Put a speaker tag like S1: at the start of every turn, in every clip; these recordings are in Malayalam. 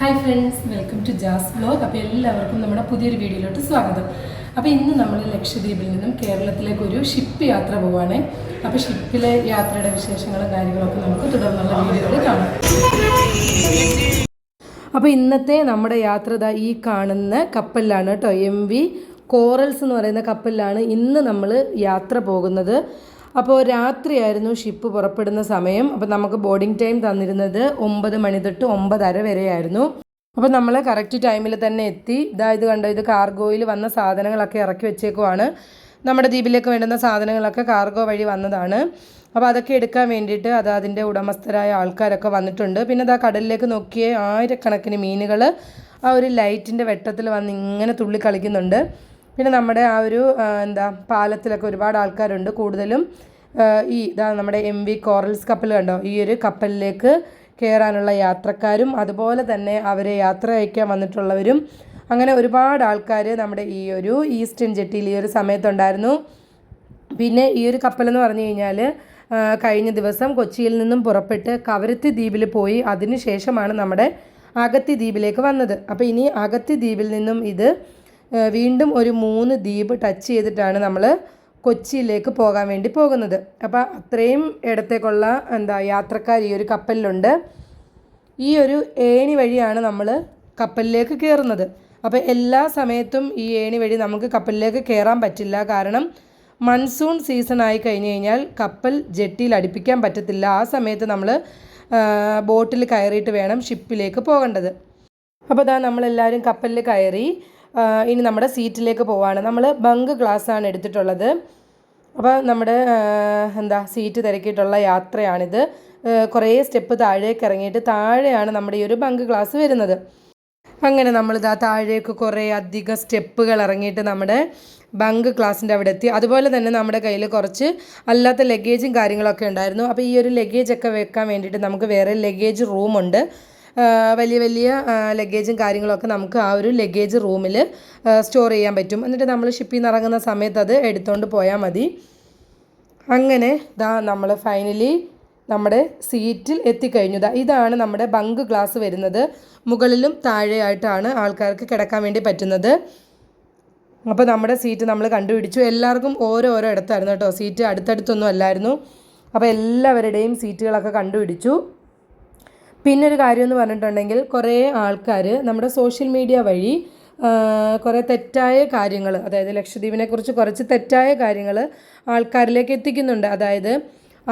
S1: Hi friends, welcome to Jaz vlog. അപ്പോൾ എല്ലാവർക്കും നമ്മുടെ പുതിയൊരു വീഡിയോയിലോട്ട് സ്വാഗതം. അപ്പോൾ ഇന്ന് നമ്മൾ ലക്ഷദ്വീപിൽ നിന്നും കേരളത്തിലേക്ക് ഒരു ഷിപ്പ് യാത്ര പോവുകയാണ്. അപ്പോൾ ഷിപ്പിലെ യാത്രയുടെ വിശേഷങ്ങളും കാര്യങ്ങളൊക്കെ നമുക്ക് തുടർന്നുള്ള വീഡിയോയിൽ കാണാം. അപ്പോൾ ഇന്നത്തെ നമ്മുടെ യാത്ര ഈ കാണുന്ന കപ്പലിലാണ് കേട്ടോ. MV കോറൽസ് എന്ന് പറയുന്ന കപ്പലിലാണ് ഇന്ന് നമ്മൾ യാത്ര പോകുന്നത്. അപ്പോൾ രാത്രിയായിരുന്നു ഷിപ്പ് പുറപ്പെടുന്ന സമയം. അപ്പോൾ നമുക്ക് ബോർഡിംഗ് ടൈം തന്നിരുന്നത് 9 മണി തൊട്ട് 9:30 വരെയായിരുന്നു. അപ്പോൾ നമ്മൾ കറക്റ്റ് ടൈമിൽ തന്നെ എത്തി. ഇത് കണ്ടോ, ഇത് കാർഗോയിൽ വന്ന സാധനങ്ങളൊക്കെ ഇറക്കി വെച്ചേക്കുവാണ്. നമ്മുടെ ദ്വീപിലേക്ക് വേണ്ടുന്ന സാധനങ്ങളൊക്കെ കാർഗോ വഴി വന്നതാണ്. അപ്പോൾ അതൊക്കെ എടുക്കാൻ വേണ്ടിയിട്ട് അതിൻ്റെ ഉടമസ്ഥരായ ആൾക്കാരൊക്കെ വന്നിട്ടുണ്ട്. പിന്നെ കടലിലേക്ക് നോക്കിയ ആയിരക്കണക്കിന് മീനുകൾ ആ ഒരു ലൈറ്റിൻ്റെ വെട്ടത്തിൽ വന്ന് ഇങ്ങനെ തുള്ളി കളിക്കുന്നുണ്ട്. പിന്നെ നമ്മുടെ ആ ഒരു പാലത്തിലൊക്കെ ഒരുപാട് ആൾക്കാരുണ്ട്. കൂടുതലും നമ്മുടെ MV കോറൽസ് കപ്പൽ കണ്ടോ, ഈ ഒരു കപ്പലിലേക്ക് കയറാനുള്ള യാത്രക്കാരും അതുപോലെ തന്നെ അവരെ യാത്ര അയക്കാൻ വന്നിട്ടുള്ളവരും, അങ്ങനെ ഒരുപാട് ആൾക്കാർ നമ്മുടെ ഈ ഒരു ഈസ്റ്റേൺ ജെട്ടിയിൽ ഈ ഒരു സമയത്തുണ്ടായിരുന്നു. പിന്നെ ഈ ഒരു കപ്പലെന്ന് പറഞ്ഞു കഴിഞ്ഞാൽ കഴിഞ്ഞ ദിവസം കൊച്ചിയിൽ നിന്നും പുറപ്പെട്ട് കവരത്തി ദ്വീപിൽ പോയി അതിന് ശേഷമാണ് നമ്മുടെ അഗത്തി ദ്വീപിലേക്ക് വന്നത്. അപ്പോൾ ഇനി അഗത്തി ദ്വീപിൽ നിന്നും ഇത് വീണ്ടും ഒരു 3 ദ്വീപ് ടച്ച് ചെയ്തിട്ടാണ് നമ്മൾ കൊച്ചിയിലേക്ക് പോകാൻ വേണ്ടി പോകുന്നത്. അപ്പോൾ അത്രയും ഇടത്തേക്കുള്ള യാത്രക്കാർ ഈ ഒരു കപ്പലിലുണ്ട്. ഈ ഒരു ഏണി വഴിയാണ് നമ്മൾ കപ്പലിലേക്ക് കയറുന്നത്. അപ്പോൾ എല്ലാ സമയത്തും ഈ ഏണി വഴി നമുക്ക് കപ്പലിലേക്ക് കയറാൻ പറ്റില്ല. കാരണം മൺസൂൺ സീസൺ ആയി കഴിഞ്ഞ് കഴിഞ്ഞാൽ കപ്പൽ ജെട്ടിയിൽ അടുപ്പിക്കാൻ പറ്റത്തില്ല. ആ സമയത്ത് നമ്മൾ ബോട്ടിൽ കയറിയിട്ട് വേണം ഷിപ്പിലേക്ക് പോകേണ്ടത്. അപ്പോൾ നമ്മളെല്ലാവരും കപ്പലിൽ കയറി ഇനി നമ്മുടെ സീറ്റിലേക്ക് പോവാണ്. നമ്മൾ ബങ്ക് ഗ്ലാസ്സാണ് എടുത്തിട്ടുള്ളത്. അപ്പോൾ നമ്മുടെ സീറ്റ് തിരക്കിയിട്ടുള്ള യാത്രയാണിത്. കുറേ സ്റ്റെപ്പ് താഴേക്ക് ഇറങ്ങിയിട്ട് താഴെയാണ് നമ്മുടെ ഈ ഒരു ബങ്ക് ഗ്ലാസ് വരുന്നത്. അങ്ങനെ നമ്മൾ താഴേക്ക് കുറേ അധികം സ്റ്റെപ്പുകൾ ഇറങ്ങിയിട്ട് നമ്മുടെ ബങ്ക് ക്ലാസ്സിൻ്റെ അവിടെ എത്തി. അതുപോലെ തന്നെ നമ്മുടെ കയ്യിൽ കുറച്ച് അല്ലാത്ത ലഗേജും കാര്യങ്ങളൊക്കെ ഉണ്ടായിരുന്നു. അപ്പോൾ ഈ ഒരു ലഗേജൊക്കെ വെക്കാൻ വേണ്ടിയിട്ട് നമുക്ക് വേറെ ലഗേജ് റൂമുണ്ട്. വലിയ വലിയ ലഗേജും കാര്യങ്ങളൊക്കെ നമുക്ക് ആ ഒരു ലഗേജ് റൂമിൽ സ്റ്റോർ ചെയ്യാൻ പറ്റും. എന്നിട്ട് നമ്മൾ ഷിപ്പിൽ നിന്ന് ഇറങ്ങുന്ന സമയത്ത് അത് എടുത്തുകൊണ്ട് പോയാൽ മതി. അങ്ങനെ നമ്മൾ ഫൈനലി നമ്മുടെ സീറ്റിൽ എത്തിക്കഴിഞ്ഞു. ഇതാണ് നമ്മുടെ ബങ്ക് ഗ്ലാസ് വരുന്നത്. മുകളിലും താഴെയായിട്ടാണ് ആൾക്കാർക്ക് കിടക്കാൻ വേണ്ടി പറ്റുന്നത്. അപ്പോൾ നമ്മുടെ സീറ്റ് നമ്മൾ കണ്ടുപിടിച്ചു. എല്ലാവർക്കും ഓരോ ഇടത്തായിരുന്നു കേട്ടോ, സീറ്റ് അടുത്തടുത്തൊന്നും അല്ലായിരുന്നു. അപ്പോൾ എല്ലാവരുടെയും സീറ്റുകളൊക്കെ കണ്ടുപിടിച്ചു. പിന്നെ ഒരു കാര്യം എന്ന് പറഞ്ഞിട്ടുണ്ടെങ്കിൽ കുറേ ആൾക്കാർ നമ്മുടെ സോഷ്യൽ മീഡിയ വഴി കുറേ തെറ്റായ കാര്യങ്ങൾ, അതായത് ലക്ഷദ്വീപിനെക്കുറിച്ച് കുറച്ച് തെറ്റായ കാര്യങ്ങൾ ആൾക്കാരിലേക്ക് എത്തിക്കുന്നുണ്ട്. അതായത്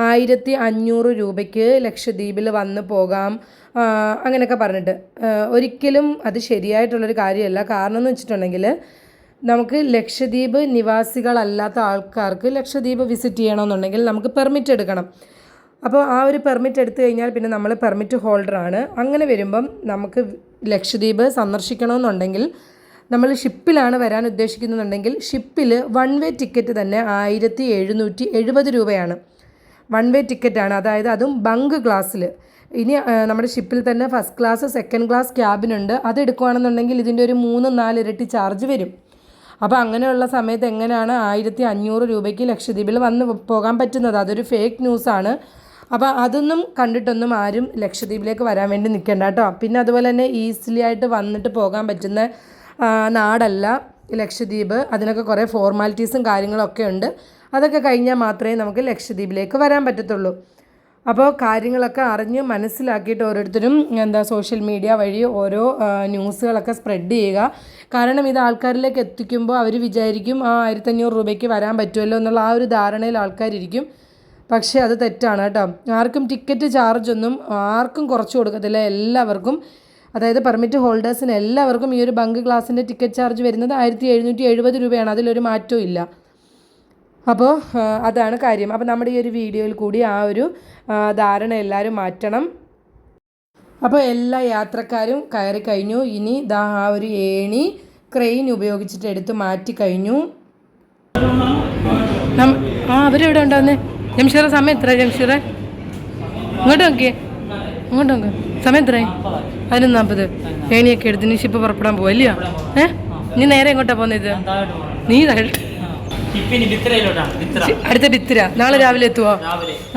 S1: 1500 രൂപയ്ക്ക് ലക്ഷദ്വീപിൽ വന്ന് പോകാം അങ്ങനെയൊക്കെ പറഞ്ഞിട്ട്. ഒരിക്കലും അത് ശരിയായിട്ടുള്ളൊരു കാര്യമല്ല. കാരണം എന്ന് വെച്ചിട്ടുണ്ടെങ്കിൽ നമുക്ക് ലക്ഷദ്വീപ് നിവാസികളല്ലാത്ത ആൾക്കാർക്ക് ലക്ഷദ്വീപ് വിസിറ്റ് ചെയ്യണമെന്നുണ്ടെങ്കിൽ നമുക്ക് പെർമിറ്റ് എടുക്കണം. അപ്പോൾ ആ ഒരു പെർമിറ്റ് എടുത്തു കഴിഞ്ഞാൽ പിന്നെ നമ്മൾ പെർമിറ്റ് ഹോൾഡറാണ്. അങ്ങനെ വരുമ്പം നമുക്ക് ലക്ഷദ്വീപ് സന്ദർശിക്കണമെന്നുണ്ടെങ്കിൽ നമ്മൾ ഷിപ്പിലാണ് വരാൻ ഉദ്ദേശിക്കുന്നുണ്ടെങ്കിൽ ഷിപ്പിൽ 1 വേ ടിക്കറ്റ് തന്നെ 1770 രൂപയാണ്. 1 വേ ടിക്കറ്റാണ്. അതായത് അതും ബങ്ക് ക്ലാസ്സിൽ. ഇനി നമ്മുടെ ഷിപ്പിൽ തന്നെ ഫസ്റ്റ് ക്ലാസ്, സെക്കൻഡ് ക്ലാസ് ക്യാബിനുണ്ട്. അത് എടുക്കുകയാണെന്നുണ്ടെങ്കിൽ ഇതിൻ്റെ ഒരു 3-4 ഇരട്ടി ചാർജ് വരും. അപ്പോൾ അങ്ങനെയുള്ള സമയത്ത് എങ്ങനെയാണ് 1500 രൂപയ്ക്ക് ലക്ഷദ്വീപിൽ വന്ന് പോകാൻ പറ്റുന്നത്? അതൊരു ഫേക്ക് ന്യൂസാണ്. അപ്പോൾ അതൊന്നും കണ്ടിട്ടൊന്നും ആരും ലക്ഷദ്വീപിലേക്ക് വരാൻ വേണ്ടി നിൽക്കേണ്ട കേട്ടോ. പിന്നെ അതുപോലെ തന്നെ ഈസിലി ആയിട്ട് വന്നിട്ട് പോകാൻ പറ്റുന്ന നാടല്ല ലക്ഷദ്വീപ്. അതിനൊക്കെ കുറേ ഫോർമാലിറ്റീസും കാര്യങ്ങളൊക്കെ ഉണ്ട്. അതൊക്കെ കഴിഞ്ഞാൽ മാത്രമേ നമുക്ക് ലക്ഷദ്വീപിലേക്ക് വരാൻ പറ്റത്തുള്ളൂ. അപ്പോൾ കാര്യങ്ങളൊക്കെ അറിഞ്ഞ് മനസ്സിലാക്കിയിട്ട് ഓരോരുത്തരും സോഷ്യൽ മീഡിയ വഴി ഓരോ ന്യൂസുകളൊക്കെ സ്പ്രെഡ് ചെയ്യുക. കാരണം ഇത് ആൾക്കാരിലേക്ക് എത്തിക്കുമ്പോൾ അവർ വിചാരിക്കും 1500 രൂപയ്ക്ക് വരാൻ പറ്റുമല്ലോ എന്നുള്ള ആ ഒരു ധാരണയിൽ ആൾക്കാരിരിക്കും. പക്ഷേ അത് തെറ്റാണ് കേട്ടോ. ആർക്കും ടിക്കറ്റ് ചാർജൊന്നും ആർക്കും കുറച്ച് കൊടുക്കത്തില്ല. എല്ലാവർക്കും, അതായത് പെർമിറ്റ് ഹോൾഡേഴ്സിന് എല്ലാവർക്കും ഈ ഒരു ബങ്ക് ക്ലാസ്സിൻ്റെ ടിക്കറ്റ് ചാർജ് വരുന്നത് 1770 രൂപയാണ്. അതിലൊരു മാറ്റവും ഇല്ല. അപ്പോൾ അതാണ് കാര്യം. അപ്പോൾ നമ്മുടെ ഈ ഒരു വീഡിയോയിൽ കൂടി ആ ഒരു ധാരണ എല്ലാവരും മാറ്റണം. അപ്പോൾ എല്ലാ യാത്രക്കാരും കയറി കഴിഞ്ഞു. ഇനി ആ ഒരു ഏണി ക്രെയിൻ ഉപയോഗിച്ചിട്ട് എടുത്ത് മാറ്റി കഴിഞ്ഞു. അവരെവിടെ ഉണ്ടാവുന്നേ? ജംഷീറ, സമയം എത്ര? ജംഷീറ ഇങ്ങോട്ട് നോക്കിയേ, ഇങ്ങോട്ട് നോക്ക്. സമയം എത്രയായി? 11:40. ഏണിയൊക്കെ എടുത്ത് ഷിപ്പ് പുറപ്പെടാൻ പോവല്ലയോ? നീ നേരെ എങ്ങോട്ടാണ് പോകുന്നത്? നീ അടുത്ത ബിത്തിര. നാളെ രാവിലെ എത്തുവോ?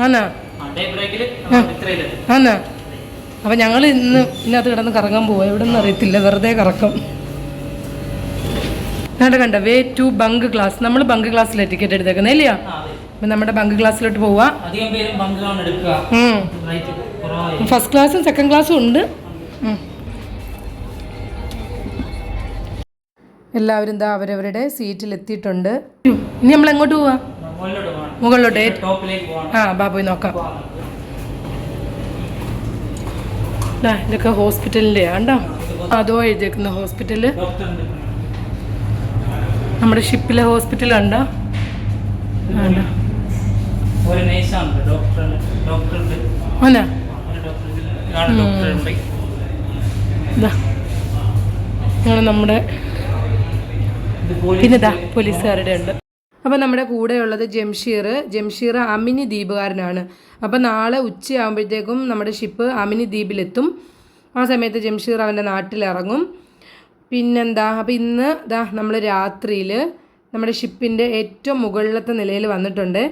S1: ആന്നാ ആന്നാ അപ്പോൾ ഞങ്ങൾ ഇന്ന് ഇതിനകത്ത് കിടന്ന് കറങ്ങാൻ പോവാം. എവിടെ നിന്ന് അറിയത്തില്ല, വെറുതെ കറക്കം. കണ്ട വേ ടു ബങ്ക് ക്ലാസ്. നമ്മൾ ബങ്ക് ക്ലാസ്സിലെ ടിക്കറ്റ് എടുത്തേക്കുന്നത് ഇല്ലയോ? അപ്പം നമ്മുടെ ബങ്ക് ക്ലാസ്സിലോട്ട് പോവാം. ഫസ്റ്റ് ക്ലാസ്സും സെക്കൻഡ് ക്ലാസ്സും ഉണ്ട്. എല്ലാവരും എന്താ അവരവരുടെ സീറ്റിലെത്തിയിട്ടുണ്ട്. ഇനി നമ്മൾ എങ്ങോട്ട് പോവാ? മുകളിലോട്ട്. ബാ പോയി നോക്കാം. ഇതൊക്കെ ഹോസ്പിറ്റലിൻ്റെ ആണ്ടോ? അതോ എഴുതിയേക്കുന്ന ഹോസ്പിറ്റല്, നമ്മുടെ ഷിപ്പിലെ ഹോസ്പിറ്റൽ ഉണ്ടോ? നമ്മുടെ പിന്നെതാ പോലീസുകാരുടെ ഉണ്ട്. അപ്പോൾ നമ്മുടെ കൂടെയുള്ളത് ജംഷീർ അമിനി ദ്വീപുകാരനാണ്. അപ്പോൾ നാളെ ഉച്ചയാകുമ്പോഴത്തേക്കും നമ്മുടെ ഷിപ്പ് അമിനി ദ്വീപിലെത്തും. ആ സമയത്ത് ജംഷീർ അവൻ്റെ നാട്ടിലിറങ്ങും. പിന്നെന്താ, അപ്പോൾ ഇന്ന് നമ്മൾ രാത്രിയിൽ നമ്മുടെ ഷിപ്പിൻ്റെ ഏറ്റവും മുകളിലത്തെ നിലയിൽ വന്നിട്ടുണ്ട്.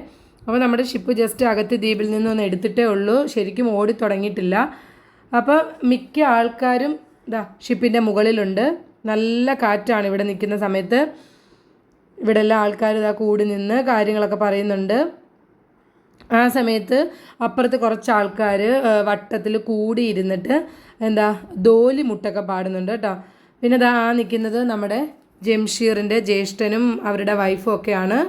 S1: അപ്പോൾ നമ്മുടെ ഷിപ്പ് ജസ്റ്റ് അകത്ത് ദ്വീപിൽ നിന്നൊന്ന് എടുത്തിട്ടേ ഉള്ളൂ, ശരിക്കും ഓടി തുടങ്ങിയിട്ടില്ല. അപ്പോൾ മിക്ക ആൾക്കാരും ഷിപ്പിൻ്റെ മുകളിലുണ്ട്. നല്ല കാറ്റാണ് ഇവിടെ നിൽക്കുന്ന സമയത്ത്. ഇവിടെ എല്ലാ ആൾക്കാരും കൂടി നിന്ന് കാര്യങ്ങളൊക്കെ പറയുന്നുണ്ട്. ആ സമയത്ത് അപ്പുറത്ത് കുറച്ച് ആൾക്കാർ വട്ടത്തിൽ കൂടി ഇരുന്നിട്ട് ദോലി മുട്ടൊക്കെ പാടുന്നുണ്ട് കേട്ടോ. പിന്നെ നിൽക്കുന്നത് നമ്മുടെ ജംഷീറിൻ്റെ ജ്യേഷ്ഠനും അവരുടെ വൈഫും ഒക്കെയാണ്.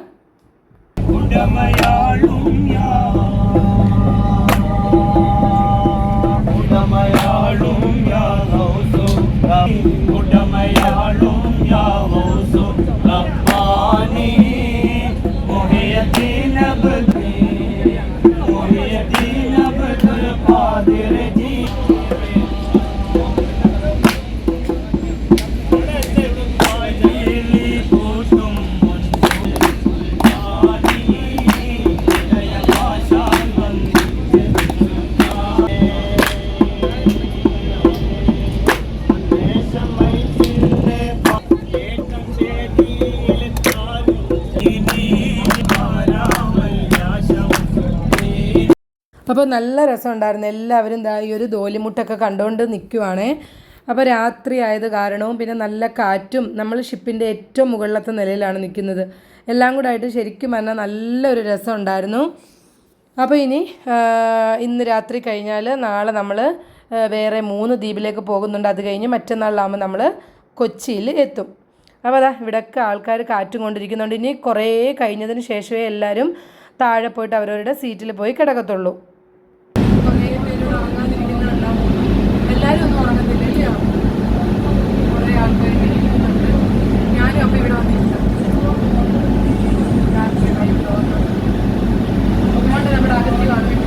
S1: അപ്പോൾ നല്ല രസമുണ്ടായിരുന്നു. എല്ലാവരും ഈ ഒരു ദോലിമുട്ടൊക്കെ കണ്ടുകൊണ്ട് നിൽക്കുവാണേ. അപ്പോൾ രാത്രി ആയത് കാരണവും പിന്നെ നല്ല കാറ്റും, നമ്മൾ ഷിപ്പിൻ്റെ ഏറ്റവും മുകളിലത്തെ നിലയിലാണ് നിൽക്കുന്നത്. എല്ലാം കൂടെ ആയിട്ട് ശരിക്കും പറഞ്ഞാൽ നല്ലൊരു രസം ഉണ്ടായിരുന്നു. അപ്പോൾ ഇന്ന് രാത്രി കഴിഞ്ഞാൽ നാളെ നമ്മൾ വേറെ 3 ദ്വീപിലേക്ക് പോകുന്നുണ്ട്. അത് കഴിഞ്ഞ് മറ്റന്നാളിലാകുമ്പോൾ നമ്മൾ കൊച്ചിയിൽ എത്തും. അപ്പോൾ ഇവിടെയൊക്കെ ആൾക്കാർ കാറ്റും കൊണ്ടിരിക്കുന്നുണ്ട്. ഇനി കുറേ കഴിഞ്ഞതിന് ശേഷമേ എല്ലാവരും താഴെ പോയിട്ട് അവരവരുടെ സീറ്റിൽ പോയി കിടക്കത്തുള്ളൂ. എല്ലാവരും ഒന്നും ഉറങ്ങത്തില്ല ഇല്ലയോ? കുറേ ആൾക്കാർ ഇരിക്കുന്നുണ്ട്. ഞാനും അപ്പം ഇവിടെ വന്നിരിക്കാം. അതുകൊണ്ട് നമ്മുടെ അകത്തി കാണും.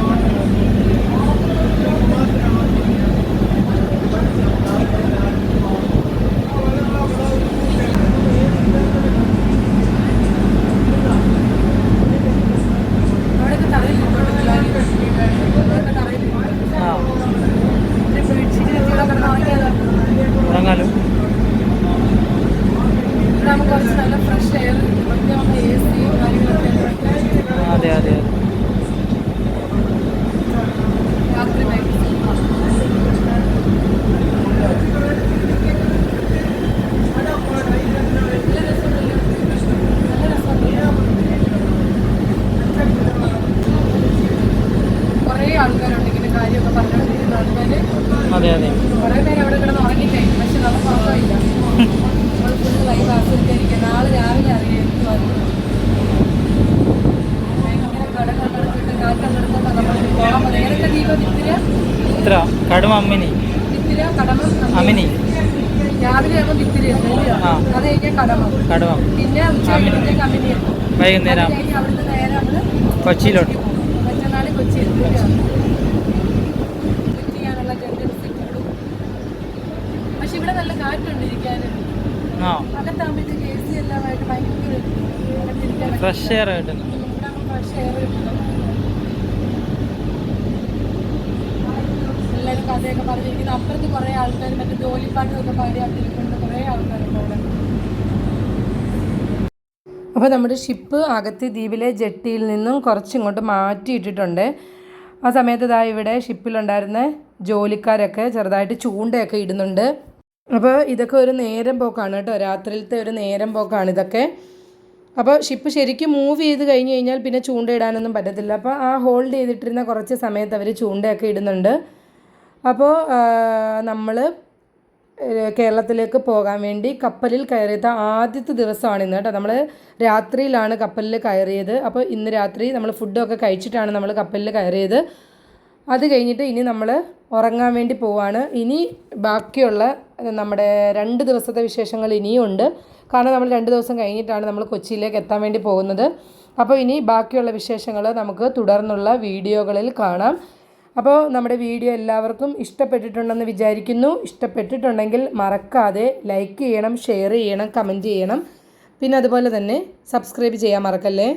S1: അവിടെയൊക്കെ തറയിൽ ഉറങ്ങാലോ. കുറച്ച് നല്ല ഫ്രഷ് എയർ, എ സി കാര്യങ്ങളൊക്കെ. അതെ അതെ അതെ. രാത്രി കുറേ ആൾക്കാരുണ്ട് ഇങ്ങനെ കാര്യമൊക്കെ പറഞ്ഞുകൊണ്ടിരിക്കുന്ന ആൾക്കാർ. അതെ അതെ. കുറേ പേര് അവിടെ കിടന്ന് ഉറങ്ങിക്കഴിഞ്ഞു. പക്ഷെ നമുക്ക് ഉറക്കമില്ല. നമ്മൾ ഫുള്ള് ലൈവ് ആസ്വദിക്കാതിരിക്കുക. നാളെ രാവിലെ അറിയാം. ഭയങ്കര കടകളിട്ട് കാറ്റെടുക്കുമ്പോൾ നമ്മൾ പോകാൻ പോലെ. ഏതൊക്കെ ദ്വീപം? വിത്തിര, കടമ, അമിനി. രാവിലെ ആകുമ്പോൾ വിത്തിര, അത് കഴിഞ്ഞാൽ കടമ, പിന്നെ ഉച്ചയ്ക്ക് അമിനി. വൈകുന്നേരം അവിടുന്ന് നേരെ നമ്മൾ കൊച്ചിയിലോട്ട്. മറ്റന്നാൾ കൊച്ചിയിൽ ചെയ്യാനുള്ള ടെൻഡൻസി കൂടും. പക്ഷെ ഇവിടെ നല്ല കാറ്റുണ്ടിരിക്കാനും. അകത്താകുമ്പോഴത്തേക്ക് എ സി എല്ലാമായിട്ട് ഭയങ്കര ഫ്രഷ് എയർ കിട്ടും. എല്ലാവരും കഥയൊക്കെ പറഞ്ഞിരിക്കുന്നു. അപ്പുറത്ത് കുറേ ആൾക്കാർ മറ്റേ ജോലിപ്പാട്ടൊക്കെ പാടി അവിടെ കുറേ ആൾക്കാരുണ്ട് അവിടെ. അപ്പോൾ നമ്മുടെ ഷിപ്പ് അഗത്തി ദ്വീപിലെ ജെട്ടിയിൽ നിന്നും കുറച്ചിങ്ങോട്ട് മാറ്റിയിട്ടിട്ടുണ്ട്. ആ സമയത്ത് ഇതാ ഇവിടെ ഷിപ്പിലുണ്ടായിരുന്ന ജോലിക്കാരൊക്കെ ചെറുതായിട്ട് ചൂണ്ടയൊക്കെ ഇടുന്നുണ്ട്. അപ്പോൾ ഇതൊക്കെ ഒരു നേരം പോക്കാണ് കേട്ടോ, രാത്രിയിലത്തെ ഒരു നേരം പോക്കാണ് ഇതൊക്കെ. അപ്പോൾ ഷിപ്പ് ശരിക്കും മൂവ് ചെയ്ത് കഴിഞ്ഞ് കഴിഞ്ഞാൽ പിന്നെ ചൂണ്ടയിടാനൊന്നും പറ്റത്തില്ല. അപ്പോൾ ആ ഹോൾഡ് ചെയ്തിട്ടിരുന്ന കുറച്ച് സമയത്ത് അവർ ചൂണ്ടയൊക്കെ ഇടുന്നുണ്ട്. അപ്പോൾ നമ്മൾ കേരളത്തിലേക്ക് പോകാൻ വേണ്ടി കപ്പലിൽ കയറിയത് ആദ്യത്തെ ദിവസമാണ് ഇന്ന് കേട്ടോ. നമ്മൾ രാത്രിയിലാണ് കപ്പലിൽ കയറിയത്. അപ്പോൾ ഇന്ന് രാത്രി നമ്മൾ ഫുഡൊക്കെ കഴിച്ചിട്ടാണ് നമ്മൾ കപ്പലിൽ കയറിയത്. അത് കഴിഞ്ഞിട്ട് ഇനി നമ്മൾ ഉറങ്ങാൻ വേണ്ടി പോവാണ്. ഇനി ബാക്കിയുള്ള നമ്മുടെ 2 ദിവസത്തെ വിശേഷങ്ങൾ ഇനിയുണ്ട്. കാരണം നമ്മൾ 2 ദിവസം കഴിഞ്ഞിട്ടാണ് നമ്മൾ കൊച്ചിയിലേക്ക് എത്താൻ വേണ്ടി പോകുന്നത്. അപ്പോൾ ഇനി ബാക്കിയുള്ള വിശേഷങ്ങൾ നമുക്ക് തുടർന്നുള്ള വീഡിയോകളിൽ കാണാം. അപ്പോൾ നമ്മുടെ വീഡിയോ എല്ലാവർക്കും ഇഷ്ടപ്പെട്ടിട്ടുണ്ടെന്ന് വിചാരിക്കുന്നു. ഇഷ്ടപ്പെട്ടിട്ടുണ്ടെങ്കിൽ മറക്കാതെ ലൈക്ക് ചെയ്യണം, ഷെയർ ചെയ്യണം, കമൻറ്റ് ചെയ്യണം. പിന്നെ അതുപോലെ തന്നെ സബ്സ്ക്രൈബ് ചെയ്യാൻ മറക്കല്ലേ.